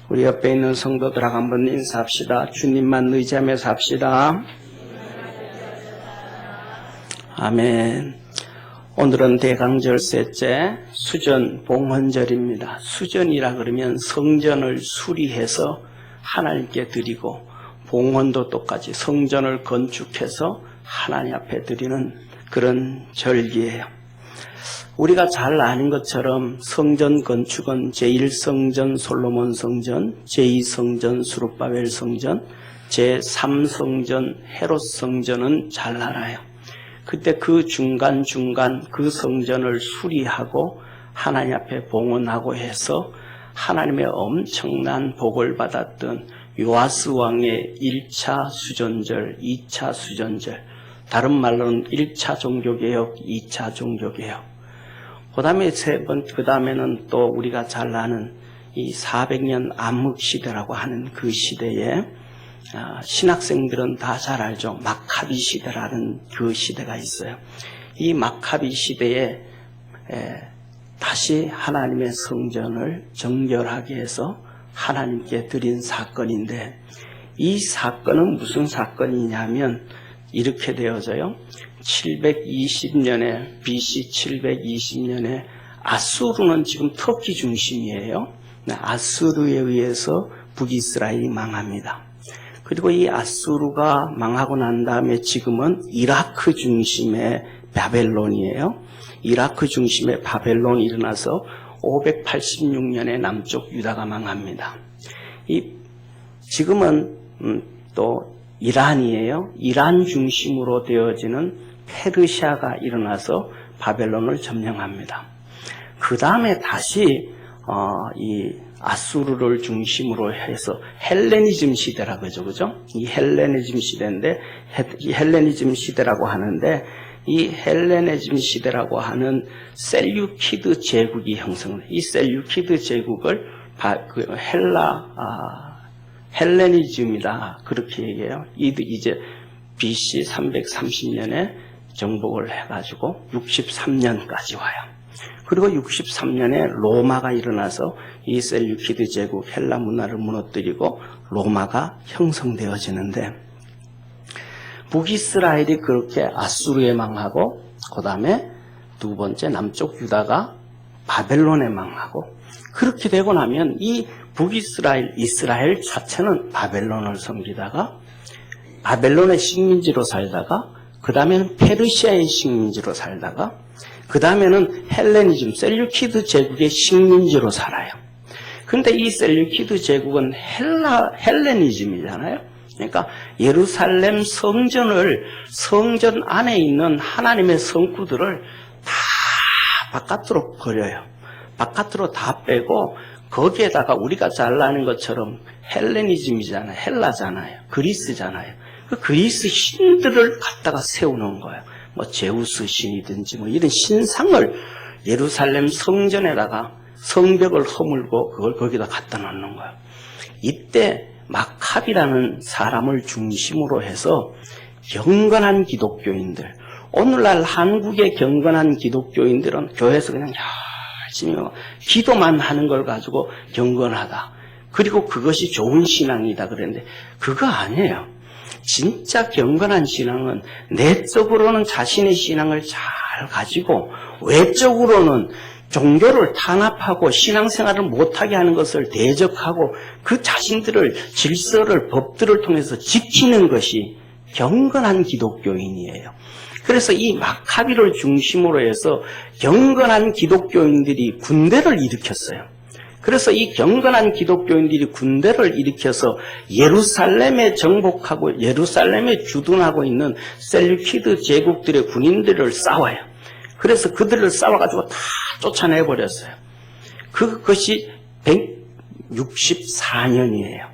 우리 옆에 있는 성도들하고 한번 인사합시다. 주님만 의지하며 삽시다. 아멘. 오늘은 대강절셋째 수전 봉헌절입니다. 수전이라 그러면 성전을 수리해서 하나님께 드리고, 봉헌도 똑같이 성전을 건축해서 하나님 앞에 드리는 그런 절기예요. 우리가 잘 아는 것처럼 성전 건축은 제1성전 솔로몬 성전, 제2성전 수룹바벨 성전, 제3성전 헤롯 성전은 잘 알아요. 그때 그 중간 그 성전을 수리하고 하나님 앞에 봉헌하고 해서 하나님의 엄청난 복을 받았던 요아스 왕의 1차 수전절, 2차 수전절, 다른 말로는 1차 종교개혁, 2차 종교개혁. 그 다음에는 또 우리가 잘 아는 이 400년 암흑시대라고 하는 그 시대에, 신학생들은 다 잘 알죠. 마카비 시대라는 그 시대가 있어요. 이 마카비 시대에 다시 하나님의 성전을 정결하게 해서 하나님께 드린 사건인데, 이 사건은 무슨 사건이냐면 이렇게 되어져요. 720년에 BC 720년에 아수르는 지금 터키 중심이에요. 아수르에 의해서 북이스라엘이 망합니다. 그리고 이 아수르가 망하고 난 다음에 지금은 이라크 중심의 바벨론이에요. 이라크 중심의 바벨론이 일어나서 586년에 남쪽 유다가 망합니다. 지금은 또 이란이에요. 이란 중심으로 되어지는 페르시아가 일어나서 바벨론을 점령합니다. 그 다음에 다시 이 아수르를 중심으로 해서 헬레니즘 시대라고 하죠, 그죠? 이 헬레니즘 시대인데, 이 헬레니즘 시대라고 하는데, 이 헬레니즘 시대라고 하는 셀유키드 제국이 형성돼. 이 셀유키드 제국을 헬레니즘이다, 그렇게 얘기해요. 이제 BC 330년에 정복을 해가지고 63년까지 와요. 그리고 63년에 로마가 일어나서 이 셀유키드 제국 헬라 문화를 무너뜨리고 로마가 형성되어지는데, 북이스라엘이 그렇게 아수르에 망하고, 그 다음에 두 번째 남쪽 유다가 바벨론에 망하고, 그렇게 되고 나면 이 이스라엘 자체는 바벨론을 섬기다가, 바벨론의 식민지로 살다가, 그 다음에는 페르시아의 식민지로 살다가, 그 다음에는 헬레니즘, 셀유키드 제국의 식민지로 살아요. 근데 이 셀유키드 제국은 헬레니즘이잖아요. 그러니까 예루살렘 성전 안에 있는 하나님의 성구들을 다 바깥으로 버려요. 바깥으로 다 빼고, 거기에다가 우리가 잘 아는 것처럼 헬레니즘이잖아요. 헬라잖아요. 그리스잖아요. 그 그리스 신들을 갖다가 세우는 거예요. 뭐 제우스 신이든지 뭐 이런 신상을 예루살렘 성전에다가 성벽을 허물고 그걸 거기다 갖다 놓는 거예요. 이때 마카비라는 사람을 중심으로 해서 경건한 기독교인들, 오늘날 한국의 경건한 기독교인들은 교회에서 그냥 열심히 기도만 하는 걸 가지고 경건하다, 그리고 그것이 좋은 신앙이다 그랬는데, 그거 아니에요. 진짜 경건한 신앙은 내적으로는 자신의 신앙을 잘 가지고 외적으로는 종교를 탄압하고 신앙생활을 못하게 하는 것을 대적하고 그 자신들을 질서를, 법들을 통해서 지키는 것이 경건한 기독교인이에요. 그래서 이 마카비를 중심으로 해서 경건한 기독교인들이 군대를 일으켰어요. 그래서 이 경건한 기독교인들이 군대를 일으켜서 예루살렘에 정복하고 예루살렘에 주둔하고 있는 셀유키드 제국들의 군인들을 싸워요. 그래서 그들을 싸워가지고 다 쫓아내버렸어요. 그것이 164년이에요.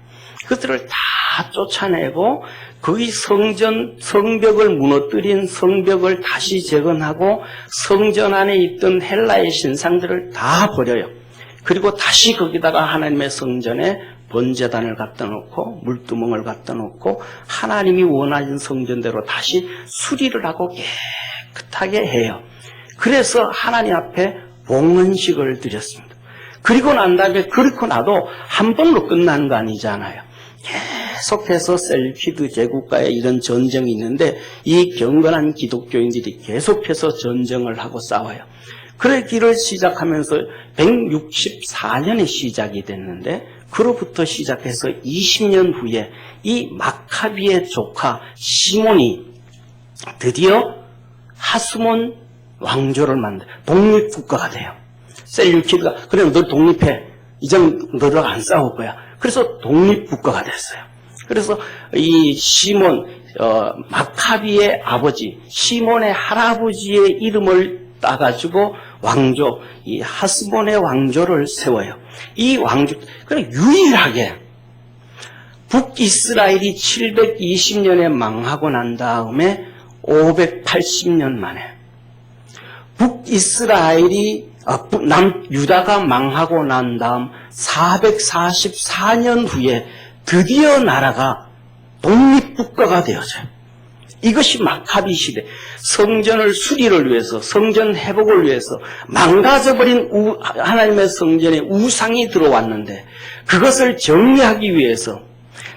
그들을 다 쫓아내고 거기 성벽을 무너뜨린 성벽을 다시 재건하고 성전 안에 있던 헬라의 신상들을 다 버려요. 그리고 다시 거기다가 하나님의 성전에 번제단을 갖다 놓고 물두멍을 갖다 놓고 하나님이 원하는 성전대로 다시 수리를 하고 깨끗하게 해요. 그래서 하나님 앞에 봉헌식을 드렸습니다. 그리고 난 다음에 그렇고 나도 한 번로 끝나는 거 아니잖아요. 계속해서 셀유키드 제국과의 이런 전쟁이 있는데 이 경건한 기독교인들이 계속해서 전쟁을 하고 싸워요. 그러기를 시작하면서 164년에 시작이 됐는데 그로부터 시작해서 20년 후에 이 마카비의 조카 시몬이 드디어 하스몬 왕조를 만들어 독립국가가 돼요. 셀유키드가 그래 너 독립해. 이젠 너랑 안 싸울 거야. 그래서 독립국가가 됐어요. 그래서 이 시몬 마카비의 아버지 시몬의 할아버지의 이름을 따가지고 왕조 이 하스몬의 왕조를 세워요. 이 왕조 그냥 유일하게 북이스라엘이 720년에 망하고 난 다음에 580년 만에 북이스라엘이 남유다가 망하고 난 다음 444년 후에 드디어 나라가 독립국가가 되어져요. 이것이 마카비 시대, 성전을 수리를 위해서, 성전 회복을 위해서 망가져버린 하나님의 성전에 우상이 들어왔는데 그것을 정리하기 위해서,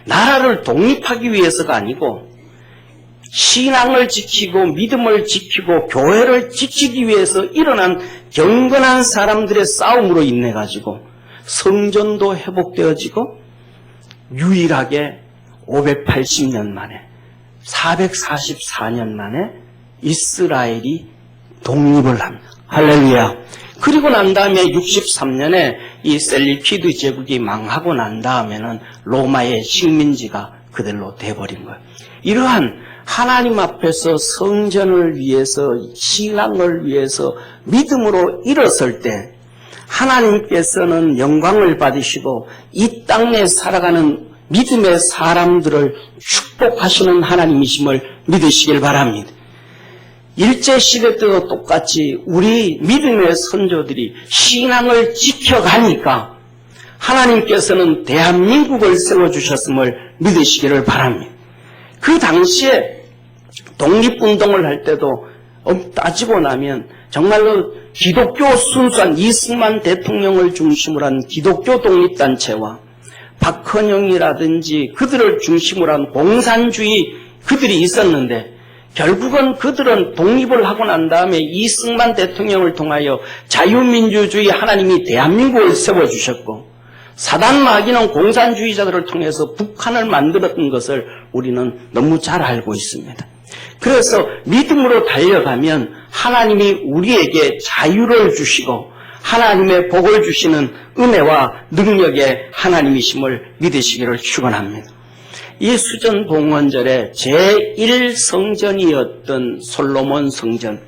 나라를 독립하기 위해서가 아니고 신앙을 지키고 믿음을 지키고 교회를 지키기 위해서 일어난 경건한 사람들의 싸움으로 인해 가지고 성전도 회복되어지고 유일하게 580년 만에 444년 만에 이스라엘이 독립을 합니다. 할렐루야. 그리고 난 다음에 63년에 이 셀유키드 제국이 망하고 난 다음에는 로마의 식민지가 그대로 돼버린 거예요. 이러한 하나님 앞에서 성전을 위해서 신앙을 위해서 믿음으로 일어설 때 하나님께서는 영광을 받으시고 이 땅에 살아가는 믿음의 사람들을 축복하시는 하나님이심을 믿으시길 바랍니다. 일제시대 때도 똑같이 우리 믿음의 선조들이 신앙을 지켜가니까 하나님께서는 대한민국을 세워주셨음을 믿으시기를 바랍니다. 그 당시에 독립운동을 할 때도 따지고 나면 정말로 기독교 순수한 이승만 대통령을 중심으로 한 기독교 독립단체와 박헌영이라든지 그들을 중심으로 한 공산주의 그들이 있었는데 결국은 그들은 독립을 하고 난 다음에 이승만 대통령을 통하여 자유민주주의 하나님이 대한민국을 세워주셨고 사단 마귀는 공산주의자들을 통해서 북한을 만들었던 것을 우리는 너무 잘 알고 있습니다. 그래서 믿음으로 달려가면 하나님이 우리에게 자유를 주시고 하나님의 복을 주시는 은혜와 능력의 하나님이심을 믿으시기를 축원합니다. 이 수전봉헌절에 제1성전이었던 솔로몬 성전,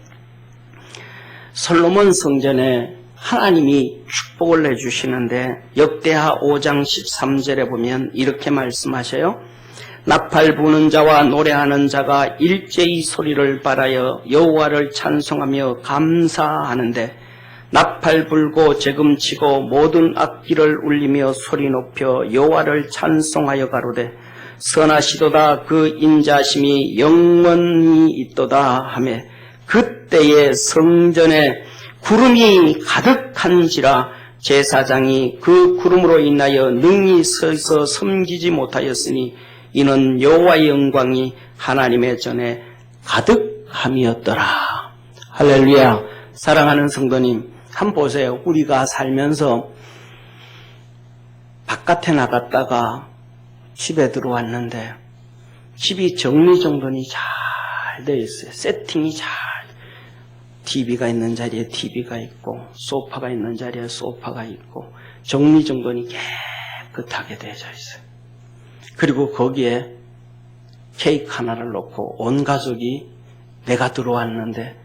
솔로몬 성전에 하나님이 축복을 해주시는데 역대하 5장 13절에 보면 이렇게 말씀하셔요. 나팔 부는 자와 노래하는 자가 일제히 소리를 발하여 여호와를 찬송하며 감사하는데 나팔 불고 재금치고 모든 악기를 울리며 소리 높여 여호와를 찬송하여 가로되 선하시도다 그 인자심이 영원히 있도다 하며 그때의 성전에 구름이 가득한지라 제사장이 그 구름으로 인하여 능히 서서 섬기지 못하였으니 이는 여호와의 영광이 하나님의 전에 가득함이었더라. 할렐루야. 사랑하는 성도님, 한번 보세요. 우리가 살면서 바깥에 나갔다가 집에 들어왔는데 집이 정리정돈이 잘 되어 있어요. 세팅이 잘, TV가 있는 자리에 TV가 있고 소파가 있는 자리에 소파가 있고 정리정돈이 깨끗하게 되어져 있어요. 그리고 거기에 케이크 하나를 놓고 온 가족이 내가 들어왔는데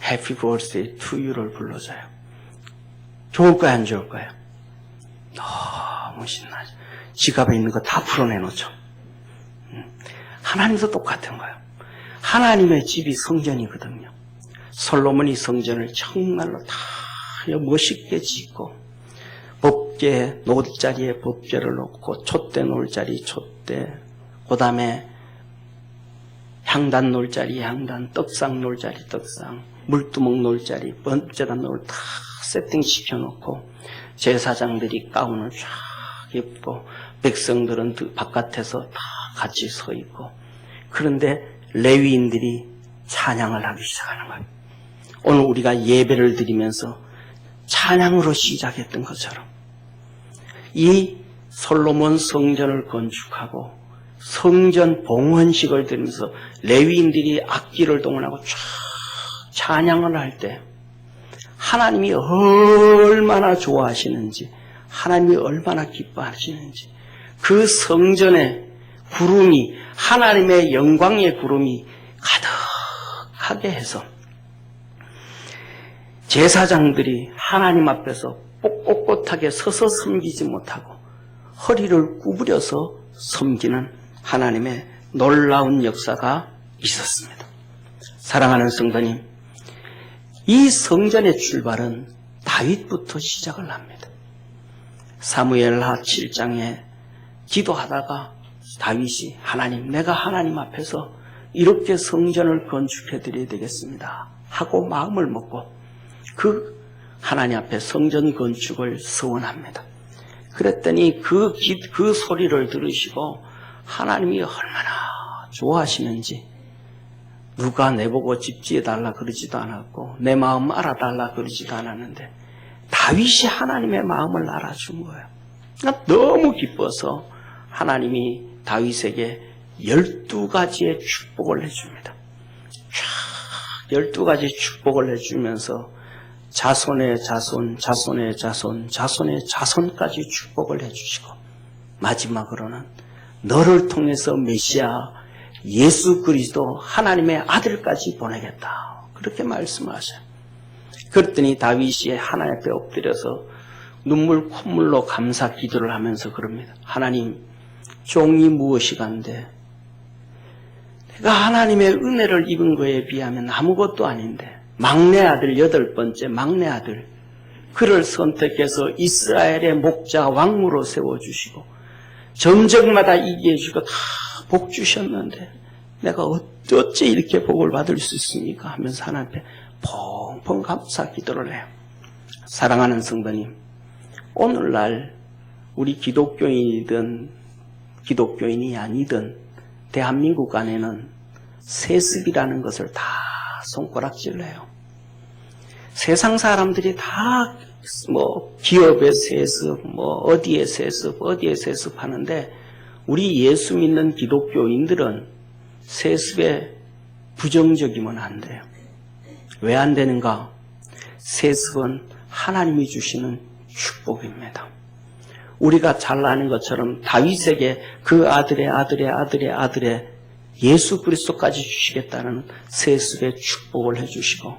Happy Birthday to you를 불러줘요. 좋을까요? 안 좋을까요? 너무 신나죠. 지갑에 있는 거 다 풀어내놓죠. 하나님도 똑같은 거예요. 하나님의 집이 성전이거든요. 솔로몬이 성전을 정말로 다 멋있게 짓고 법궤 놓을 자리에 법궤를 놓고 촛대 놓을 자리 촛대, 그 다음에 향단 놓을 자리 향단, 떡상 놓을 자리 떡상, 물두멍 놓을 자리 번제단 놓을 다 세팅시켜 놓고 제사장들이 가운을 쫙 입고 백성들은 바깥에서 다 같이 서 있고, 그런데 레위인들이 찬양을 하기 시작하는 거예요. 오늘 우리가 예배를 드리면서 찬양으로 시작했던 것처럼 이 솔로몬 성전을 건축하고 성전 봉헌식을 드리면서 레위인들이 악기를 동원하고 쫙 찬양을 할 때 하나님이 얼마나 좋아하시는지, 하나님이 얼마나 기뻐하시는지, 그 성전의 구름이, 하나님의 영광의 구름이 가득하게 해서 제사장들이 하나님 앞에서 꼿꼿하게 서서 섬기지 못하고 허리를 구부려서 섬기는 하나님의 놀라운 역사가 있었습니다. 사랑하는 성도님, 이 성전의 출발은 다윗부터 시작을 합니다. 사무엘하 7장에 기도하다가 다윗이 하나님, 내가 하나님 앞에서 이렇게 성전을 건축해 드려야 되겠습니다 하고 마음을 먹고 그 하나님 앞에 성전 건축을 서원합니다. 그랬더니 그 소리를 들으시고 하나님이 얼마나 좋아하시는지, 누가 내보고 집 지어달라 그러지도 않았고 내 마음 알아달라 그러지도 않았는데 다윗이 하나님의 마음을 알아준 거예요. 너무 기뻐서 하나님이 다윗에게 12가지의 축복을 해줍니다. 쫙 12가지 축복을 해주면서 자손의 자손, 자손의 자손, 자손의 자손까지 축복을 해주시고 마지막으로는 너를 통해서 메시아 예수 그리스도 하나님의 아들까지 보내겠다, 그렇게 말씀하셔요. 그랬더니 다윗이 하나님 앞에 엎드려서 눈물 콧물로 감사 기도를 하면서 그럽니다. 하나님, 종이 무엇이간데 내가 하나님의 은혜를 입은 거에 비하면 아무것도 아닌데 막내 아들, 8번째 막내 아들, 그를 선택해서 이스라엘의 목자 왕으로 세워주시고 전적마다 이기해 주시고 다 복 주셨는데 내가 어찌 이렇게 복을 받을 수 있습니까 하면서 하나님 앞에 펑펑 감사 기도를 해요. 사랑하는 성도님, 오늘날 우리 기독교인이든 기독교인이 아니든 대한민국 안에는 세습이라는 것을 다 손가락질을 해요. 세상 사람들이 다 기업의 세습, 어디에 세습 하는데 우리 예수 믿는 기독교인들은 세습에 부정적이면 안 돼요. 왜 안 되는가? 세습은 하나님이 주시는 축복입니다. 우리가 잘 아는 것처럼 다윗에게 그 아들의 예수 그리스도까지 주시겠다는 세습의 축복을 해주시고,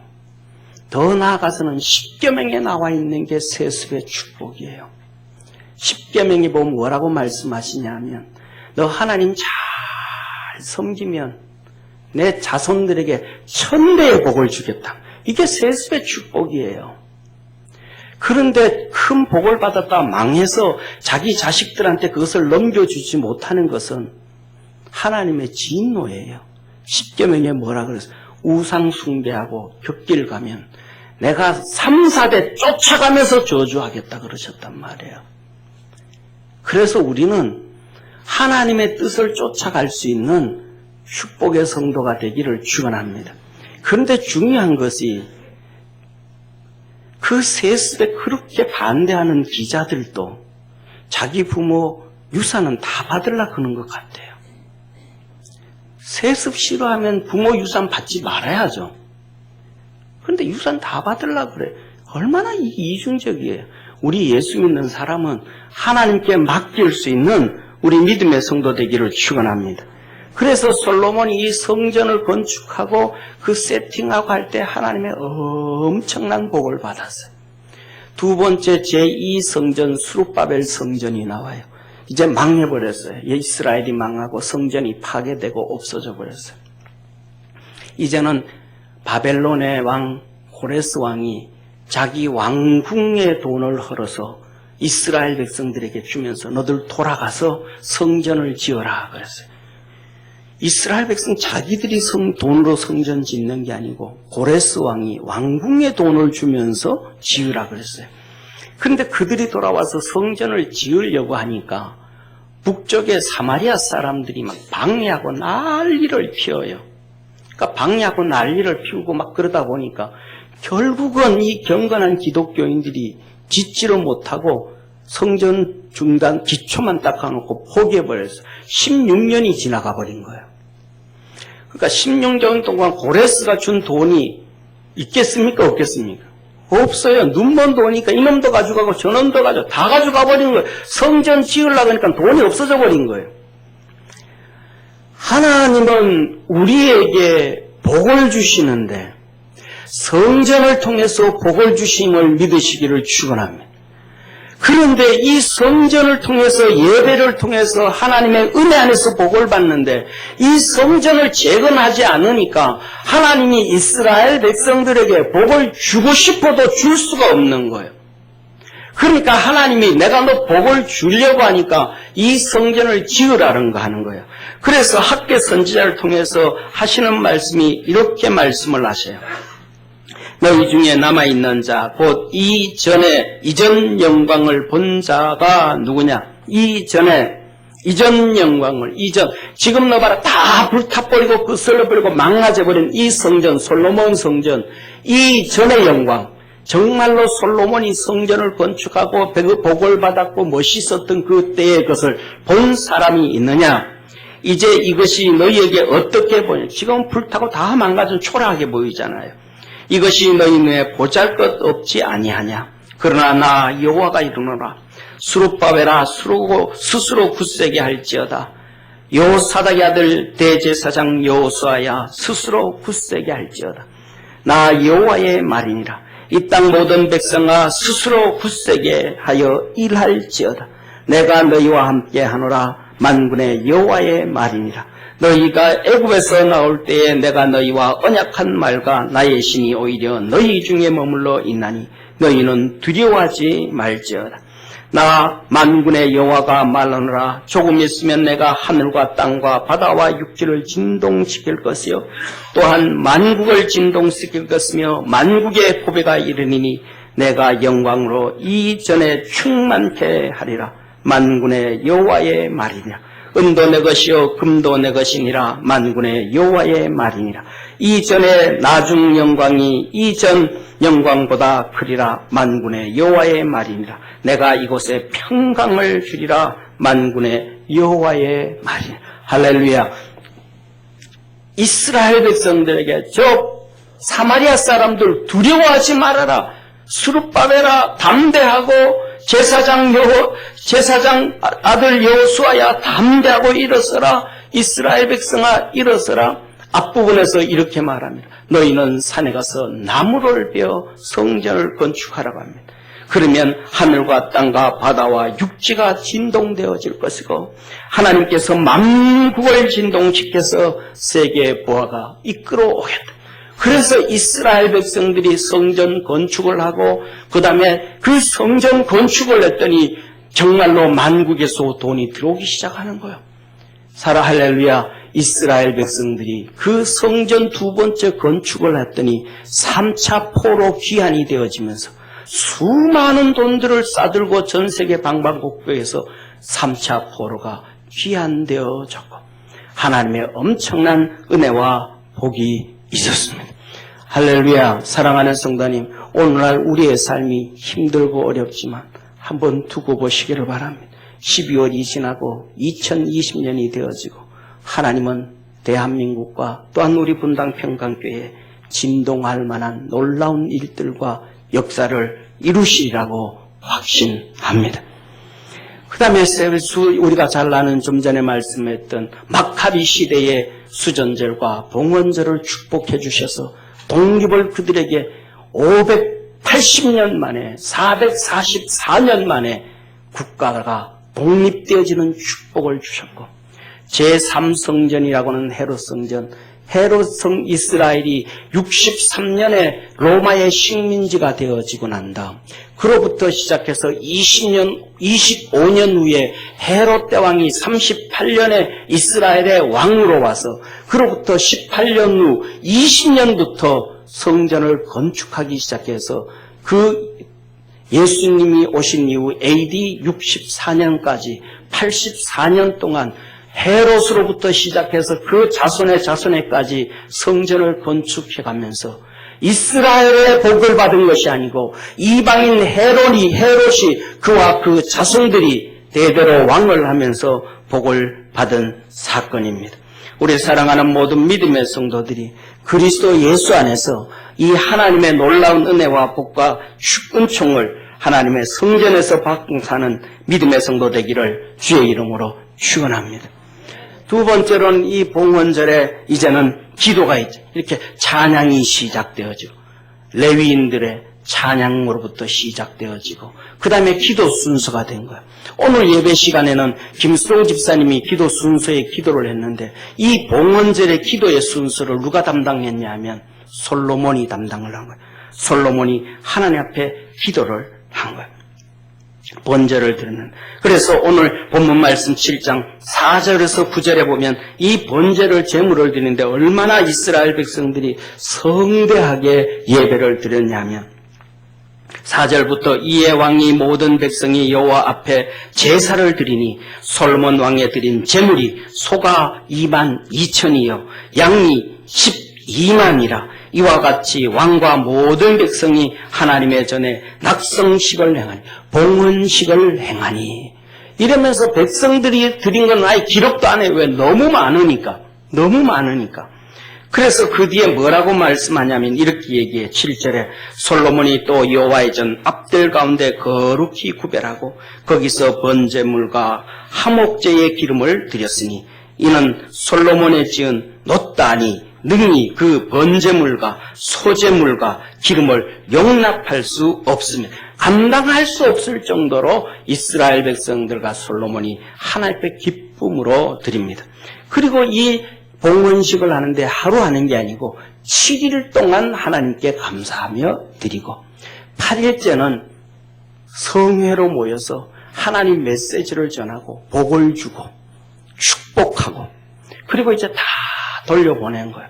더 나아가서는 십계명에 나와 있는 게 세습의 축복이에요. 십계명에 보면 뭐라고 말씀하시냐면 너 하나님 잘 섬기면 내 자손들에게 1000배의 복을 주겠다. 이게 세습의 축복이에요. 그런데 큰 복을 받았다 망해서 자기 자식들한테 그것을 넘겨주지 못하는 것은 하나님의 진노예요. 십계명에 뭐라 그랬어요? 우상 숭배하고 격길 가면 내가 3, 4대 쫓아가면서 저주하겠다 그러셨단 말이에요. 그래서 우리는 하나님의 뜻을 쫓아갈 수 있는 축복의 성도가 되기를 축원합니다. 그런데 중요한 것이 그 세습에 그렇게 반대하는 기자들도 자기 부모 유산은 다 받으려고 하는 것 같아요. 세습 싫어하면 부모 유산 받지 말아야죠. 그런데 유산 다 받으려고 그래. 얼마나 이중적이에요. 우리 예수 믿는 사람은 하나님께 맡길 수 있는 우리 믿음의 성도 되기를 축원합니다. 그래서 솔로몬이 이 성전을 건축하고 그 세팅하고 할 때 하나님의 엄청난 복을 받았어요. 두 번째 제2성전 수룹바벨 성전이 나와요. 이제 망해버렸어요. 이스라엘이 망하고 성전이 파괴되고 없어져 버렸어요. 이제는 바벨론의 왕 고레스 왕이 자기 왕궁의 돈을 헐어서 이스라엘 백성들에게 주면서 너들 돌아가서 성전을 지어라 그랬어요. 이스라엘 백성 자기들이 돈으로 성전 짓는 게 아니고 고레스 왕이 왕궁의 돈을 주면서 지으라 그랬어요. 그런데 그들이 돌아와서 성전을 지으려고 하니까 북쪽의 사마리아 사람들이 막 방해하고 난리를 피워요. 그러니까 방해하고 난리를 피우고 막 그러다 보니까 결국은 이 경건한 기독교인들이 짓지를 못하고 성전 중단 기초만 닦아놓고 포기해버려서 16년이 지나가 버린 거예요. 그러니까 16년 동안 고레스가 준 돈이 있겠습니까? 없겠습니까? 없어요. 눈먼 돈이니까 이놈도 가져가고 저놈도 다 가져가 버린 거예요. 성전 지으려고 하니까 돈이 없어져 버린 거예요. 하나님은 우리에게 복을 주시는데 성전을 통해서 복을 주심을 믿으시기를 축원합니다. 그런데 이 성전을 통해서 예배를 통해서 하나님의 은혜 안에서 복을 받는데 이 성전을 재건하지 않으니까 하나님이 이스라엘 백성들에게 복을 주고 싶어도 줄 수가 없는 거예요. 그러니까 하나님이 내가 너 복을 주려고 하니까 이 성전을 지으라는 거 하는 거예요. 그래서 학개 선지자를 통해서 하시는 말씀이 이렇게 말씀을 하셔요. 너희 중에 남아있는 자, 곧 이전 영광을 본 자가 누구냐? 이전 영광을, 지금 너 봐라, 다 불타버리고 끄슬러버리고 망가져버린 이 성전, 솔로몬 성전, 이전의 영광, 정말로 솔로몬이 성전을 건축하고 복을 받았고 멋있었던 그때의 것을 본 사람이 있느냐? 이제 이것이 너희에게 어떻게 보이냐? 지금 불타고 다 망가진 초라하게 보이잖아요. 이것이 너희 눈에 보잘것없지 아니하냐. 그러나 나 여호와가 이르노라. 수룹바벨아 스스로 굳세게 할지어다. 요사닥의 아들 대제사장 여호수아야 스스로 굳세게 할지어다. 나 여호와의 말이니라. 이 땅 모든 백성아 스스로 굳세게 하여 일할지어다. 내가 너희와 함께 하노라. 만군의 여호와의 말이니라. 너희가 애굽에서 나올 때에 내가 너희와 언약한 말과 나의 신이 오히려 너희 중에 머물러 있나니 너희는 두려워하지 말지어다. 나 만군의 여호와가 말하노라. 조금 있으면 내가 하늘과 땅과 바다와 육지를 진동시킬 것이요 또한 만국을 진동시킬 것이며 만국의 고배가 이르니니 내가 영광으로 이전에 충만케 하리라. 만군의 여호와의 말이냐. 은도 내 것이요 금도 내 것이니라. 만군의 여호와의 말이니라. 이전의 나중 영광이 이전 영광보다 크리라. 만군의 여호와의 말이니라. 내가 이곳에 평강을 주리라. 만군의 여호와의 말이니라. 할렐루야. 이스라엘 백성들에게 저 사마리아 사람들 두려워하지 말아라. 수룹바벨아 담대하고 제사장 아들 여호수아야 담대하고 일어서라. 이스라엘 백성아 일어서라. 앞부분에서 이렇게 말합니다. 너희는 산에 가서 나무를 베어 성전을 건축하라고 합니다. 그러면 하늘과 땅과 바다와 육지가 진동되어질 것이고 하나님께서 만국을 진동시켜서 세계의 보화가 이끌어오겠다. 그래서 이스라엘 백성들이 성전 건축을 하고 그 다음에 그 성전 건축을 했더니 정말로 만국에서 돈이 들어오기 시작하는 거예요. 사라 할렐루야. 이스라엘 백성들이 그 성전 두 번째 건축을 했더니 3차 포로 귀환이 되어지면서 수많은 돈들을 싸들고 전 세계 방방곡곡에서 3차 포로가 귀환되어졌고 하나님의 엄청난 은혜와 복이 있었습니다. 할렐루야. 사랑하는 성도님, 오늘날 우리의 삶이 힘들고 어렵지만 한번 두고 보시기를 바랍니다. 12월이 지나고 2020년이 되어지고 하나님은 대한민국과 또한 우리 분당평강교회에 진동할 만한 놀라운 일들과 역사를 이루시리라고 확신합니다. 그 다음에 우리가 잘 아는 좀 전에 말씀했던 마카비 시대의 수전절과 봉헌절을 축복해 주셔서 독립을 그들에게 580년 만에 444년 만에 국가가 독립되어지는 축복을 주셨고 제3성전이라고는 헤롯성전, 헤롯성 이스라엘이 63년에 로마의 식민지가 되어지고 난 다음 그로부터 시작해서 25년 후에 헤롯 대왕이 38년에 이스라엘의 왕으로 와서 그로부터 18년 후 20년부터 성전을 건축하기 시작해서 그 예수님이 오신 이후 AD 64년까지 84년 동안 헤롯으로부터 시작해서 그 자손의 자손에까지 성전을 건축해가면서 이스라엘의 복을 받은 것이 아니고 이방인 헤롯이 그와 그 자손들이 대대로 왕을 하면서 복을 받은 사건입니다. 우리 사랑하는 모든 믿음의 성도들이 그리스도 예수 안에서 이 하나님의 놀라운 은혜와 복과 은총을 하나님의 성전에서 받고 사는 믿음의 성도 되기를 주의 이름으로 축원합니다. 두 번째로는 이 봉헌절에 이제는 기도가 이렇게 찬양이 시작되어지고 레위인들의 찬양으로부터 시작되어지고 그 다음에 기도 순서가 된 거예요. 오늘 예배 시간에는 김수동 집사님이 기도 순서에 기도를 했는데 이 봉헌절의 기도의 순서를 누가 담당했냐 하면 솔로몬이 담당을 한 거예요. 솔로몬이 하나님 앞에 기도를 한 거예요. 번제를 드리는. 그래서 오늘 본문 말씀 7장 4절에서 9절에 보면 이 번제를 제물을 드리는데 얼마나 이스라엘 백성들이 성대하게 예배를 드렸냐면 4절부터 이에 왕이 모든 백성이 여호와 앞에 제사를 드리니 솔로몬 왕에 드린 제물이 소가 22,000이요 양이 12만이라. 이와 같이 왕과 모든 백성이 하나님의 전에 낙성식을 행하니 봉헌식을 행하니. 이러면서 백성들이 드린 건 아예 기록도 안 해요. 왜? 너무 많으니까. 그래서 그 뒤에 뭐라고 말씀하냐면 이렇게 얘기해. 7절에 솔로몬이 또 여호와의 전 앞들 가운데 거룩히 구별하고 거기서 번제물과 화목제의 기름을 드렸으니 이는 솔로몬의 지은 놋단이 능히 그 번제물과 소제물과 기름을 용납할 수 없으며 감당할 수 없을 정도로 이스라엘 백성들과 솔로몬이 하나님 앞에 기쁨으로 드립니다. 그리고 이 봉헌식을 하는데 하루 하는 게 아니고 7일 동안 하나님께 감사하며 드리고 8일째는 성회로 모여서 하나님 메시지를 전하고 복을 주고 축복하고 그리고 이제 다 돌려보낸 거예요.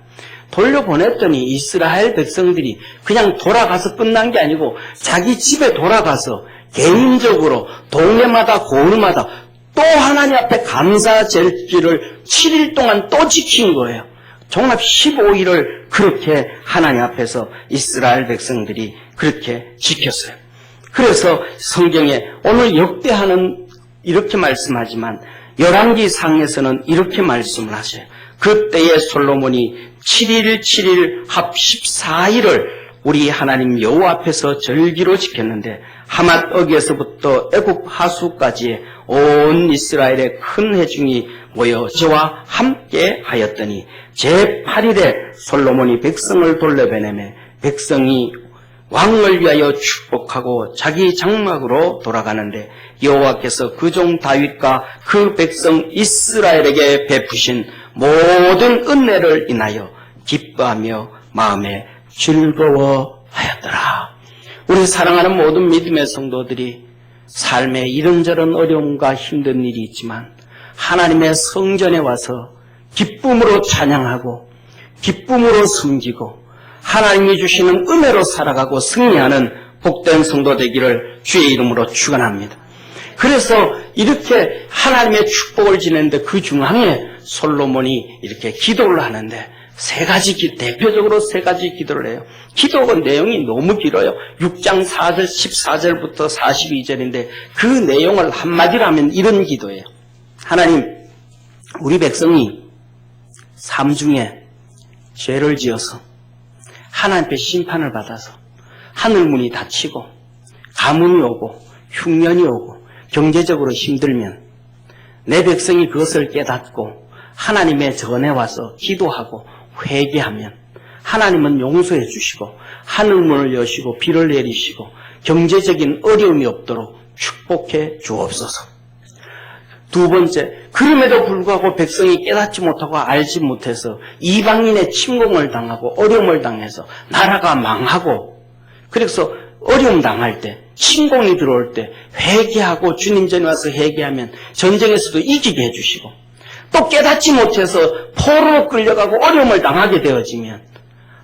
돌려보냈더니 이스라엘 백성들이 그냥 돌아가서 끝난 게 아니고 자기 집에 돌아가서 개인적으로 동네마다 고을마다 또 하나님 앞에 감사 절기를 7일 동안 또 지킨 거예요. 종합 15일을 그렇게 하나님 앞에서 이스라엘 백성들이 그렇게 지켰어요. 그래서 성경에 오늘 역대하는 이렇게 말씀하지만 열왕기상에서는 이렇게 말씀을 하셔요. 그때에 솔로몬이 7일 합 14일을 우리 하나님 여호와 앞에서 절기로 지켰는데 하맛 어기에서부터 애굽 하수까지의 온 이스라엘의 큰 회중이 모여 저와 함께 하였더니 제8일에 솔로몬이 백성을 돌려보내매 백성이 왕을 위하여 축복하고 자기 장막으로 돌아가는데 여호와께서 그 종 다윗과 그 백성 이스라엘에게 베푸신 모든 은혜를 인하여 기뻐하며 마음에 즐거워하였더라. 우리 사랑하는 모든 믿음의 성도들이 삶에 이런저런 어려움과 힘든 일이 있지만 하나님의 성전에 와서 기쁨으로 찬양하고 기쁨으로 섬기고 하나님이 주시는 은혜로 살아가고 승리하는 복된 성도 되기를 주의 이름으로 축원합니다. 그래서 이렇게 하나님의 축복을 지내는데 그 중앙에 솔로몬이 이렇게 기도를 하는데 대표적으로 세 가지 기도를 해요. 기도가 내용이 너무 길어요. 6장 4절, 14절부터 42절인데 그 내용을 한마디로 하면 이런 기도예요. 하나님, 우리 백성이 삶 중에 죄를 지어서 하나님 앞에 심판을 받아서 하늘문이 닫히고 가뭄이 오고 흉년이 오고 경제적으로 힘들면 내 백성이 그것을 깨닫고 하나님의 전에 와서 기도하고 회개하면 하나님은 용서해 주시고 하늘문을 여시고 비를 내리시고 경제적인 어려움이 없도록 축복해 주옵소서. 두 번째, 그럼에도 불구하고 백성이 깨닫지 못하고 알지 못해서 이방인의 침공을 당하고 어려움을 당해서 나라가 망하고 그래서 어려움 당할 때 침공이 들어올 때 회개하고 주님 전에 와서 회개하면 전쟁에서도 이기게 해주시고 또 깨닫지 못해서 포로로 끌려가고 어려움을 당하게 되어지면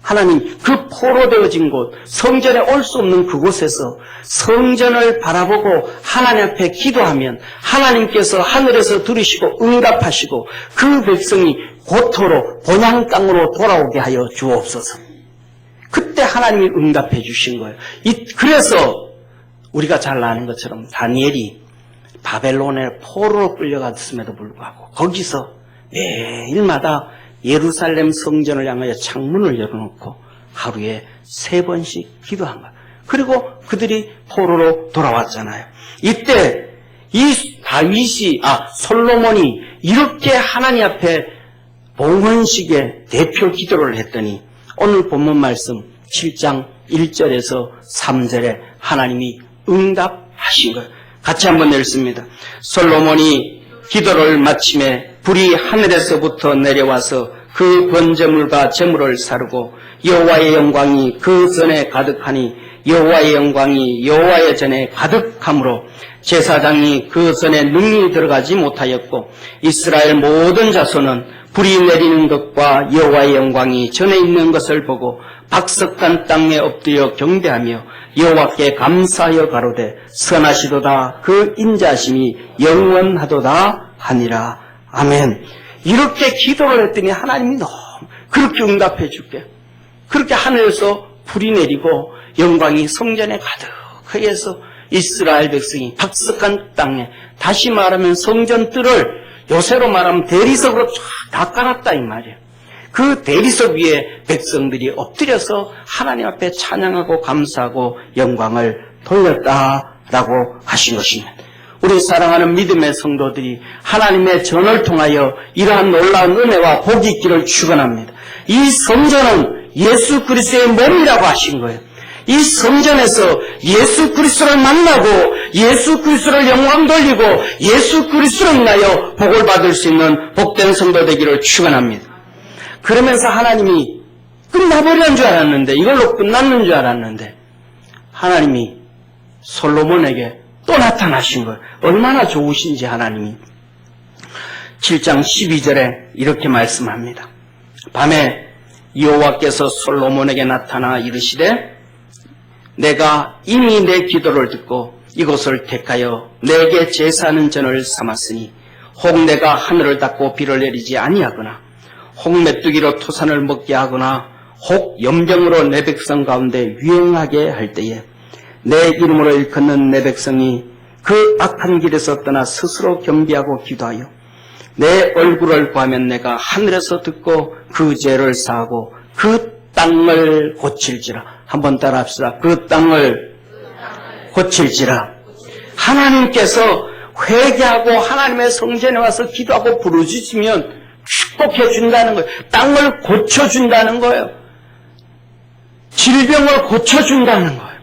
하나님 그 포로되어진 곳, 성전에 올 수 없는 그곳에서 성전을 바라보고 하나님 앞에 기도하면 하나님께서 하늘에서 들으시고 응답하시고 그 백성이 고토로 본향 땅으로 돌아오게 하여 주옵소서. 그때 하나님이 응답해 주신 거예요. 그래서 우리가 잘 아는 것처럼 다니엘이 바벨론의 포로로 끌려갔음에도 불구하고 거기서 매일마다 예루살렘 성전을 향하여 창문을 열어놓고 하루에 3번씩 기도한 거예요. 그리고 그들이 포로로 돌아왔잖아요. 이때 이 솔로몬이 이렇게 하나님 앞에 봉헌식의 대표 기도를 했더니 오늘 본문 말씀 7장 1절에서 3절에 하나님이 응답하신 거예요. 같이 한번 읽습니다. 솔로몬이 기도를 마침에 불이 하늘에서부터 내려와서 그 번제물과 제물을 사르고 여호와의 영광이 그 전에 가득하니 여호와의 영광이 여호와의 전에 가득하므로 제사장이 그 전에 능히 들어가지 못하였고 이스라엘 모든 자손은 불이 내리는 것과 여호와의 영광이 전에 있는 것을 보고 박석한 땅에 엎드려 경배하며 여호와께 감사하여 가로되 선하시도다 그 인자심이 영원하도다 하니라. 아멘. 이렇게 기도를 했더니 하나님이 너무 그렇게 응답해 줄게. 그렇게 하늘에서 불이 내리고 영광이 성전에 가득하게 해서 이스라엘 백성이 박석한 땅에, 다시 말하면 성전 뜰을 요새로 말하면 대리석으로 쫙 다 깔았다 이 말이에요. 그 대리석 위에 백성들이 엎드려서 하나님 앞에 찬양하고 감사하고 영광을 돌렸다라고 하신 것입니다. 우리 사랑하는 믿음의 성도들이 하나님의 전을 통하여 이러한 놀라운 은혜와 복이 있기를 축원합니다. 이 성전은 예수 그리스도의 몸이라고 하신 거예요. 이 성전에서 예수 그리스도를 만나고 예수 그리스도를 영광 돌리고 예수 그리스도를 인하여 복을 받을 수 있는 복된 성도 되기를 축원합니다. 그러면서 하나님이 끝나버리는 줄 알았는데, 이걸로 끝났는 줄 알았는데 하나님이 솔로몬에게 또 나타나신 거예요. 얼마나 좋으신지 하나님이. 7장 12절에 이렇게 말씀합니다. 밤에 여호와께서 솔로몬에게 나타나 이르시되 내가 이미 내 기도를 듣고 이곳을 택하여 내게 제사하는 전을 삼았으니 혹 내가 하늘을 닫고 비를 내리지 아니하거나 혹 메뚜기로 토산을 먹게 하거나 혹 연병으로 내 백성 가운데 유행하게 할 때에 내 이름으로 일컫는 내 백성이 그 악한 길에서 떠나 스스로 겸비하고 기도하여 내 얼굴을 구하면 내가 하늘에서 듣고 그 죄를 사하고 그 땅을 고칠지라. 한번 따라합시다. 그 땅을 고칠지라. 하나님께서 회개하고 하나님의 성전에 와서 기도하고 부르짖으면 축복해 준다는 거예요. 땅을 고쳐준다는 거예요. 질병을 고쳐준다는 거예요.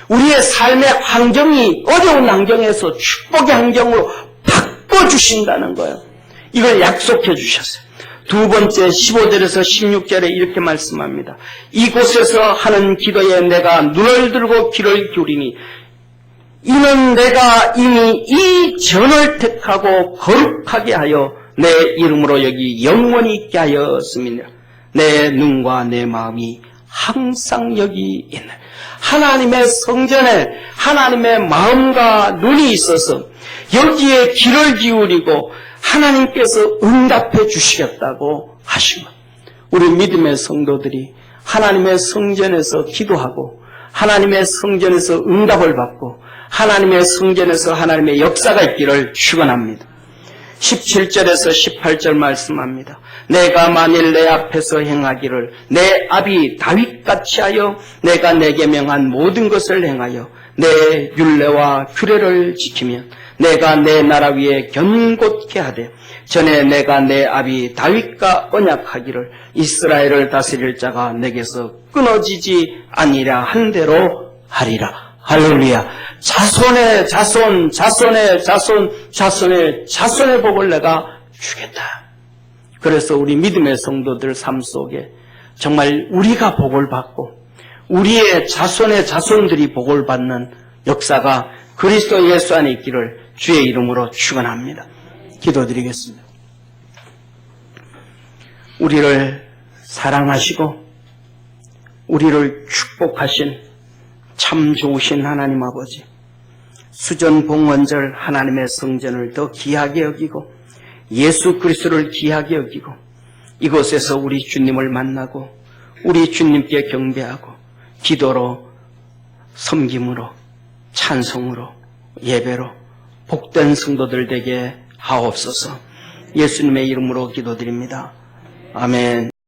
우리의 삶의 환경이 어려운 환경에서 축복의 환경으로 바꿔주신다는 거예요. 이걸 약속해 주셨어요. 두 번째 15절에서 16절에 이렇게 말씀합니다. 이곳에서 하는 기도에 내가 눈을 들고 귀를 기울이니 이는 내가 이미 이 전을 택하고 거룩하게 하여 내 이름으로 여기 영원히 있게 하였습니다. 내 눈과 내 마음이 항상 여기 있네. 하나님의 성전에 하나님의 마음과 눈이 있어서 여기에 귀를 기울이고 하나님께서 응답해 주시겠다고 하신 것. 우리 믿음의 성도들이 하나님의 성전에서 기도하고 하나님의 성전에서 응답을 받고 하나님의 성전에서 하나님의 역사가 있기를 축원합니다. 17절에서 18절 말씀합니다. 내가 만일 내 앞에서 행하기를 내 아비 다윗같이 하여 내가 내게 명한 모든 것을 행하여 내 율례와 규례를 지키면 내가 내 나라 위에 견고케 하되 전에 내가 내 아비 다윗과 언약하기를 이스라엘을 다스릴 자가 내게서 끊어지지 아니라 한 대로 하리라. 할렐루야. 자손의 자손, 자손의 자손, 자손의 자손의 복을 내가 주겠다. 그래서 우리 믿음의 성도들 삶 속에 정말 우리가 복을 받고 우리의 자손의 자손들이 복을 받는 역사가 그리스도 예수 안에 있기를 주의 이름으로 축원합니다. 기도드리겠습니다. 우리를 사랑하시고 우리를 축복하신 참 좋으신 하나님 아버지, 수전봉헌절 하나님의 성전을 더 귀하게 여기고 예수 그리스도를 귀하게 여기고 이곳에서 우리 주님을 만나고 우리 주님께 경배하고 기도로 섬김으로 찬송으로 예배로 복된 성도들 되게 하옵소서. 예수님의 이름으로 기도드립니다. 아멘.